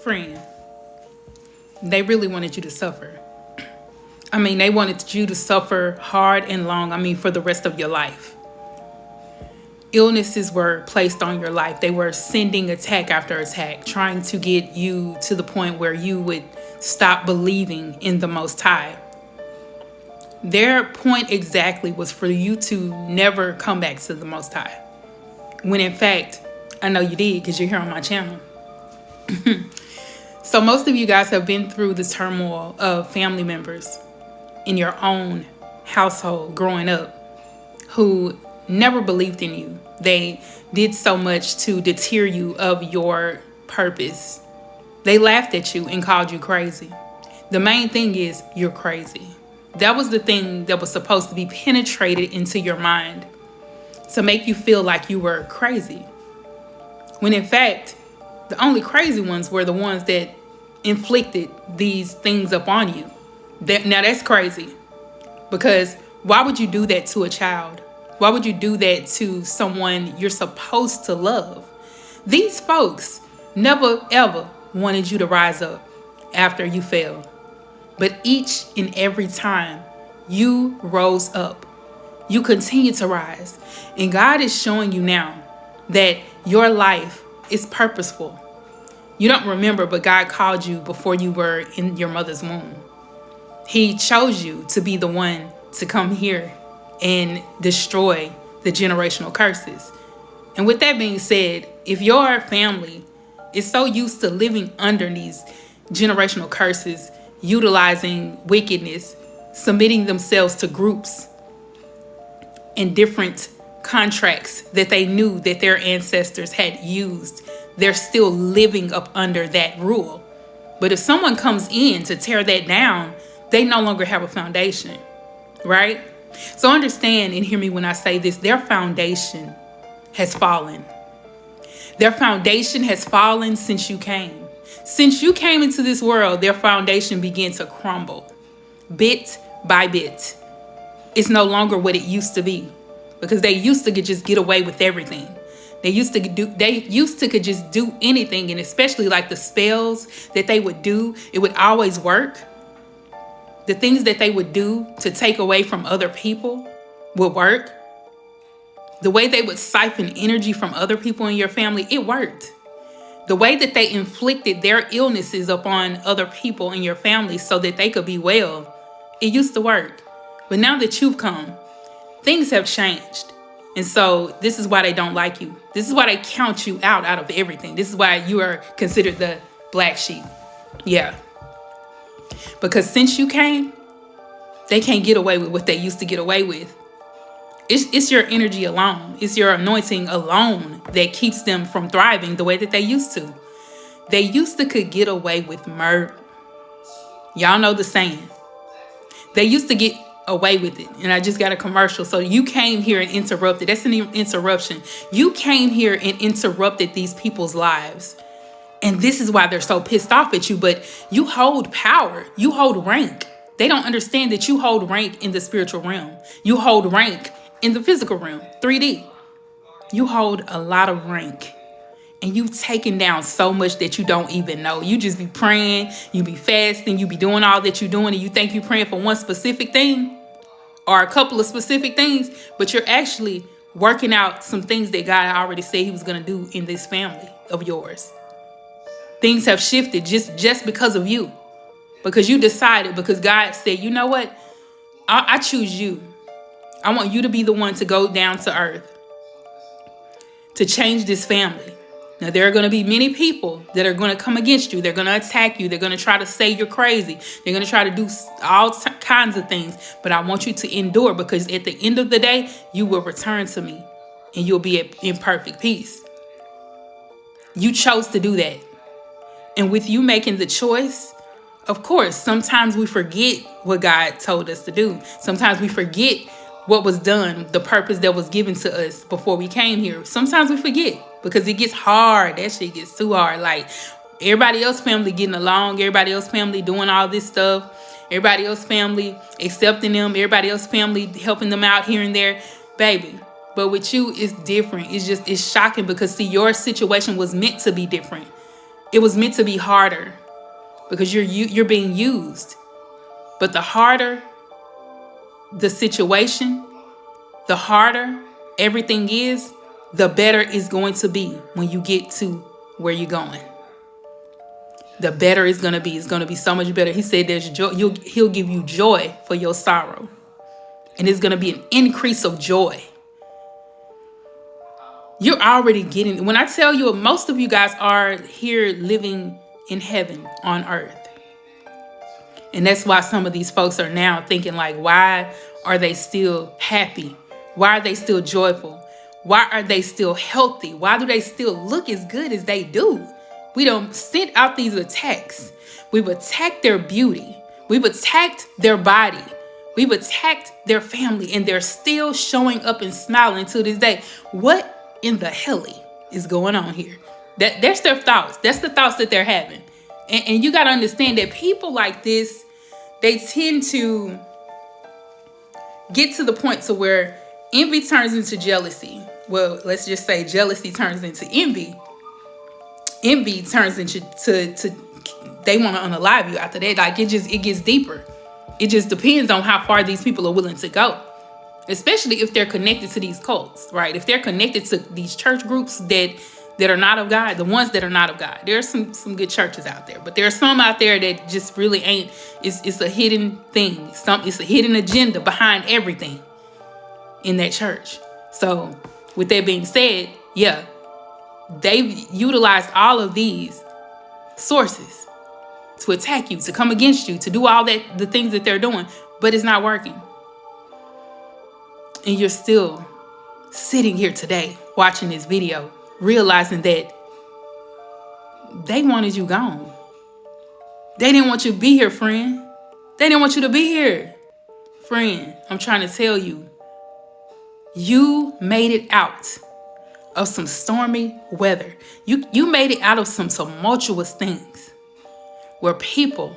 Friend, they really wanted you to suffer. I mean, they wanted you to suffer hard and long, for the rest of your life. Illnesses were placed on your life. They were sending attack after attack, trying to get you to the point where you would stop believing in the Most High. Their point exactly was for you to never come back to the Most High. When in fact, I know you did because you're here on my channel. So most of you guys have been through the turmoil of family members in your own household growing up who never believed in you. They did so much to deter you of your purpose. They laughed at you and called you crazy. The main thing is you're crazy. That was the thing that was supposed to be penetrated into your mind to make you feel like you were crazy. When in fact, the only crazy ones were the ones that inflicted these things upon you. Now that's crazy, because why would you do that to a child? Why would you do that to someone you're supposed to love? These folks never ever wanted you to rise up after you failed. But each and every time you rose up, you continue to rise. And God is showing you now that your life is purposeful. You don't remember, but God called you before you were in your mother's womb. He chose you to be the one to come here and destroy the generational curses. And with that being said, if your family is so used to living under these generational curses, utilizing wickedness, submitting themselves to groups and different contracts that they knew that their ancestors had used, they're still living up under that rule. But if someone comes in to tear that down, they no longer have a foundation, right? So understand and hear me when I say this, their foundation has fallen. Their foundation has fallen since you came. Since you came into this world, their foundation began to crumble bit by bit. It's no longer what it used to be, because they used to just get away with everything. They used to could just do anything, and especially like the spells that they would do, it would always work. The things that they would do to take away from other people would work. The way they would siphon energy from other people in your family, it worked. The way that they inflicted their illnesses upon other people in your family so that they could be well, it used to work. But now that you've come, things have changed. And so this is why they don't like you. This is why they count you out of everything. This is why you are considered the black sheep. Yeah. Because since you came, they can't get away with what they used to get away with. It's your energy alone. It's your anointing alone that keeps them from thriving the way that they used to. They used to could get away with murder. Y'all know the saying. They used to get away with it. And I just got a commercial. So you came here and interrupted. That's an interruption. You came here and interrupted these people's lives. And this is why they're so pissed off at you. But you hold power. You hold rank. They don't understand that you hold rank in the spiritual realm. You hold rank in the physical realm, 3D. You hold a lot of rank. And you've taken down so much that you don't even know. You just be praying, you be fasting, you be doing all that you're doing, and you think you're praying for one specific thing or a couple of specific things, but you're actually working out some things that God already said he was going to do in this family of yours. Things have shifted just because of you. Because you decided, because God said, you know what? I choose you. I want you to be the one to go down to earth to change this family. Now, there are going to be many people that are going to come against you. They're going to attack you. They're going to try to say you're crazy. They're going to try to do all kinds of things. But I want you to endure, because at the end of the day, you will return to me and you'll be in perfect peace. You chose to do that. And with you making the choice, of course, sometimes we forget what God told us to do. Sometimes we forget what was done, the purpose that was given to us before we came here. Sometimes we forget because it gets hard. That shit gets too hard. Like everybody else family getting along, everybody else family doing all this stuff, everybody else family accepting them, everybody else family helping them out here and there, baby. But with you, it's different. It's shocking because see, your situation was meant to be different. It was meant to be harder because you're being used. But the harder the situation, the harder everything is, the better it's going to be when you get to where you're going. The better it's going to be. It's going to be so much better. He said there's joy. He'll give you joy for your sorrow. And it's going to be an increase of joy. You're already getting, when I tell you, most of you guys are here living in heaven on earth. And that's why some of these folks are now thinking like, why are they still happy? Why are they still joyful? Why are they still healthy? Why do they still look as good as they do? We don't send out these attacks. We've attacked their beauty. We've attacked their body. We've attacked their family, and they're still showing up and smiling to this day. What in the hell is going on here? That's their thoughts. That's the thoughts that they're having. And you got to understand that people like this, they tend to get to the point to where envy turns into jealousy. Well, let's just say jealousy turns into envy. Envy turns into they want to unalive you after that. Like it gets deeper. It just depends on how far these people are willing to go. Especially if they're connected to these cults, right? If they're connected to these church groups that are not of God, the ones that are not of God. There are some good churches out there, but there are some out there that just really ain't. It's a hidden thing. It's a hidden agenda behind everything in that church. So with that being said, yeah, they've utilized all of these sources to attack you, to come against you, to do all that, the things that they're doing, but it's not working. And you're still sitting here today watching this video, realizing that they wanted you gone. They didn't want you to be here, friend. They didn't want you to be here. Friend, I'm trying to tell you, you made it out of some stormy weather. You made it out of some tumultuous things where people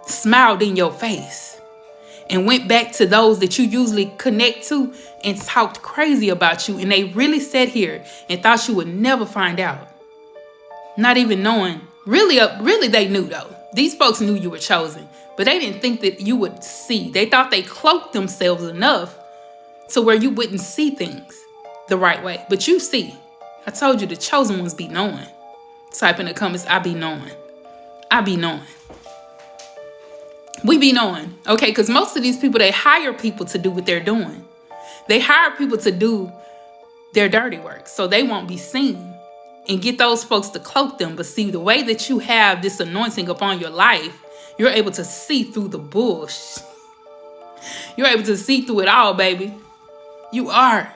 smiled in your face and went back to those that you usually connect to and talked crazy about you. And they really sat here and thought you would never find out. Not even knowing. Really they knew though. These folks knew you were chosen, but they didn't think that you would see. They thought they cloaked themselves enough to where you wouldn't see things the right way. But you see. I told you the chosen ones be knowing. Type in the comments, I be knowing. I be knowing. We be knowing, okay? Because most of these people, they hire people to do what they're doing. They hire people to do their dirty work so they won't be seen and get those folks to cloak them. But see, the way that you have this anointing upon your life, you're able to see through the bullshit. You're able to see through it all, baby. You are.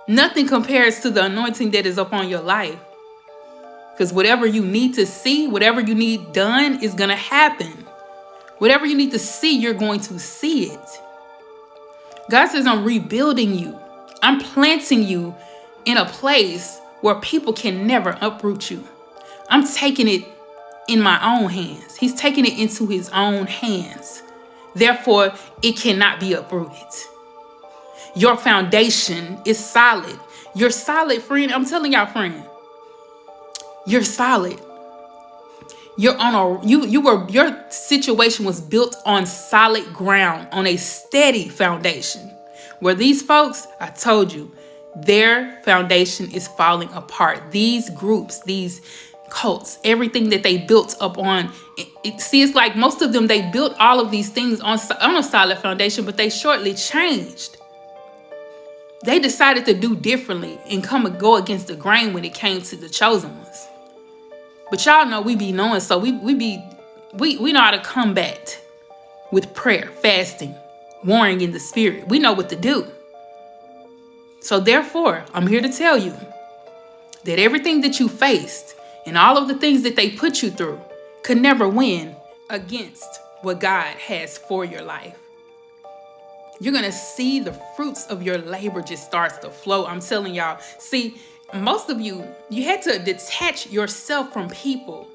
Nothing compares to the anointing that is upon your life. Because whatever you need to see, whatever you need done is going to happen. Whatever you need to see, you're going to see it. God says, I'm rebuilding you. I'm planting you in a place where people can never uproot you. I'm taking it in my own hands. He's taking it into his own hands. Therefore, it cannot be uprooted. Your foundation is solid. You're solid, friend. I'm telling y'all, friend. You're solid. You're on your situation was built on solid ground, on a steady foundation. Where these folks, I told you, their foundation is falling apart. These groups, these cults, everything that they built up on, it's like most of them, they built all of these things on a solid foundation, but they shortly changed. They decided to do differently and come and go against the grain when it came to the chosen ones. But y'all know we be knowing, so we know how to combat with prayer, fasting, warring in the spirit. We know what to do. So therefore, I'm here to tell you that everything that you faced and all of the things that they put you through could never win against what God has for your life. You're going to see the fruits of your labor just starts to flow. I'm telling y'all. See, most of you had to detach yourself from people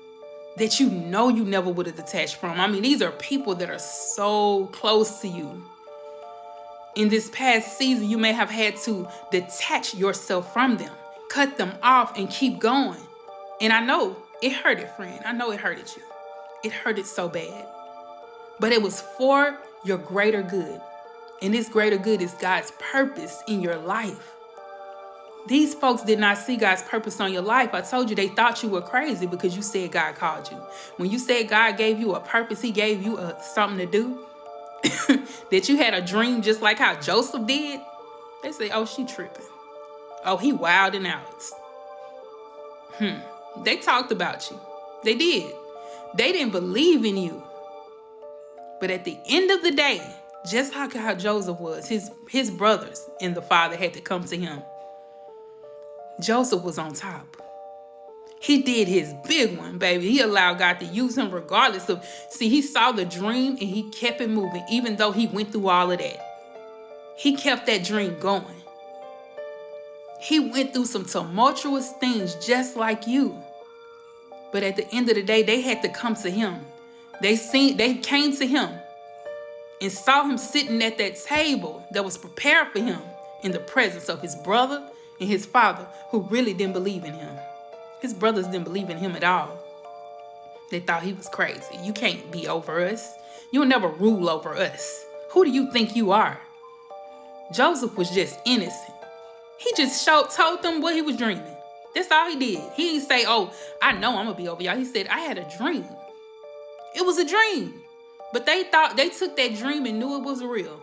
that you know you never would have detached from. I mean, these are people that are so close to you. In this past season, you may have had to detach yourself from them, cut them off and keep going. And I know It hurted, friend. I know it hurted you. It hurted so bad. But it was for your greater good. And this greater good is God's purpose in your life. These folks did not see God's purpose on your life. I told you they thought you were crazy because you said God called you. When you said God gave you a purpose, he gave you something to do, that you had a dream just like how Joseph did, they say, oh, she tripping. Oh, he wilding out. They talked about you. They did. They didn't believe in you. But at the end of the day, just like how Joseph was, his brothers and the father had to come to him. Joseph was on top. He did his big one, baby. He allowed God to use him regardless of, see, he saw the dream and he kept it moving, even though he went through all of that. He kept that dream going. He went through some tumultuous things just like you. But at the end of the day, they had to come to him. They came to him and saw him sitting at that table that was prepared for him in the presence of his brother and his father, who really didn't believe in him. His brothers didn't believe in him at all. They thought he was crazy. You can't be over us. You'll never rule over us. Who do you think you are? Joseph was just innocent. He just told them what he was dreaming. That's all he did. He didn't say, oh, I know I'm going to be over y'all. He said, I had a dream. It was a dream. But they took that dream and knew it was real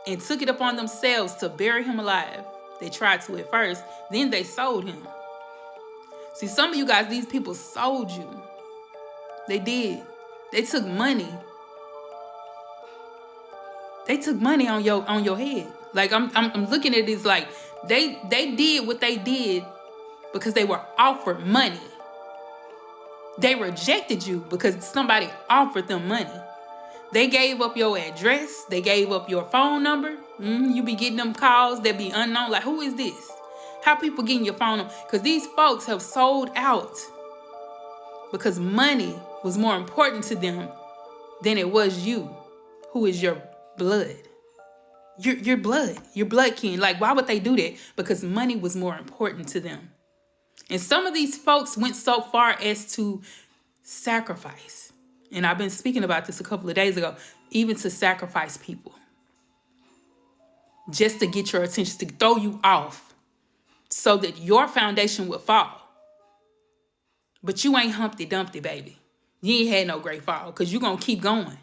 and took it upon themselves to bury him alive. They tried to at first. Then they sold him. See, some of you guys, these people sold you. They did. They took money. They took money on your head. Like I'm looking at this like they did what they did because they were offered money. They rejected you because somebody offered them money. They gave up your address. They gave up your phone number. You be getting them calls that be unknown. Like, who is this? How people getting your phone number? Because these folks have sold out because money was more important to them than it was you, who is your blood. Your blood, your blood kin. Like, why would they do that? Because money was more important to them. And some of these folks went so far as to sacrifice. And I've been speaking about this a couple of days ago, even to sacrifice people. Just to get your attention, to throw you off so that your foundation would fall. But you ain't Humpty Dumpty, baby. You ain't had no great fall because you're going to keep going.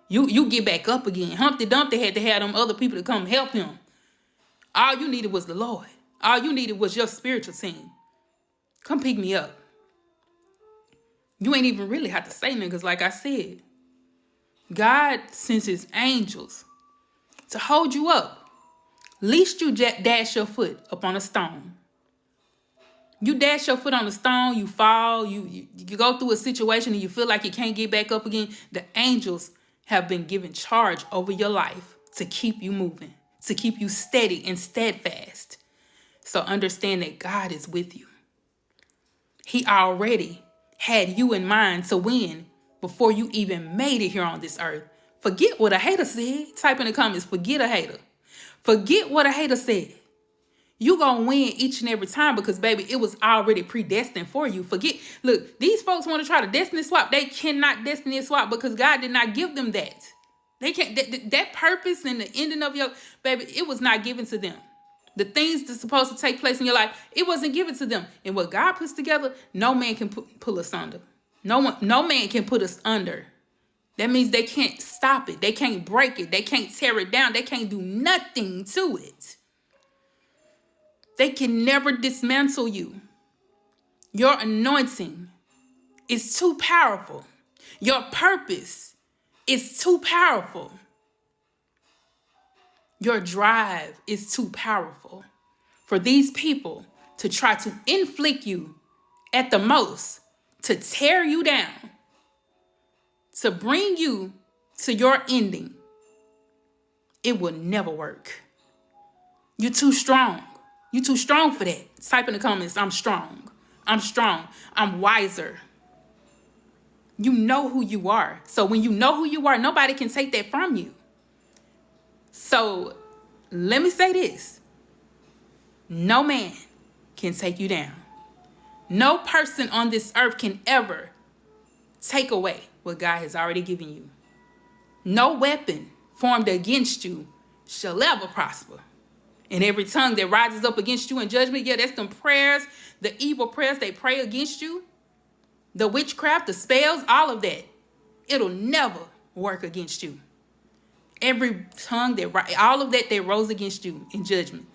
You get back up again. Humpty Dumpty had to have them other people to come help him. All you needed was the Lord. All you needed was your spiritual team. Come pick me up. You ain't even really have to say nothing because like I said, God sends his angels to hold you up. Least you dash your foot up on a stone. You dash your foot on a stone, you fall, you go through a situation and you feel like you can't get back up again. The angels have been given charge over your life to keep you moving, to keep you steady and steadfast. So understand that God is with you. He already had you in mind to win before you even made it here on this earth. Forget what a hater said. Type in the comments, forget a hater. Forget what a hater said. You gonna win each and every time because, baby, it was already predestined for you. Forget, look, these folks want to try to destiny swap. They cannot destiny swap because God did not give them that. They can't, that purpose and the ending of your, baby, it was not given to them. The things that's supposed to take place in your life, it wasn't given to them. And what God puts together, no man can pull us under. No man can put us under. That means they can't stop it. They can't break it. They can't tear it down. They can't do nothing to it. They can never dismantle you. Your anointing is too powerful. Your purpose is too powerful. Your drive is too powerful for these people to try to inflict you at the most, to tear you down, to bring you to your ending. It will never work. You're too strong. You're too strong for that. Type in the comments, I'm strong. I'm strong. I'm wiser. You know who you are. So when you know who you are, nobody can take that from you. So let me say this. No man can take you down. No person on this earth can ever take away what God has already given you. No weapon formed against you shall ever prosper. And every tongue that rises up against you in judgment, yeah, that's them prayers, the evil prayers they pray against you, the witchcraft, the spells, all of that. It'll never work against you. Every tongue all of that rose against you in judgment,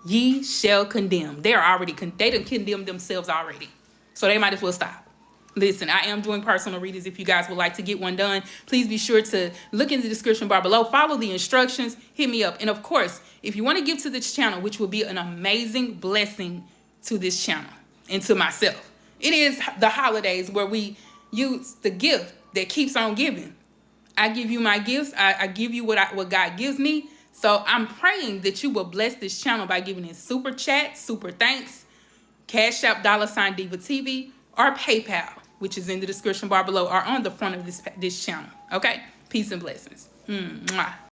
ye shall condemn. They done condemned themselves already. So they might as well stop. Listen, I am doing personal readings. If you guys would like to get one done, please be sure to look in the description bar below. Follow the instructions. Hit me up. And of course, if you want to give to this channel, which will be an amazing blessing to this channel and to myself. It is the holidays where we use the gift that keeps on giving. I give you my gifts. I give you what God gives me. So I'm praying that you will bless this channel by giving in super chat, super thanks, Cashapp $DivaTV, or PayPal, which is in the description bar below or on the front of this channel. Okay? Peace and blessings. Mwah.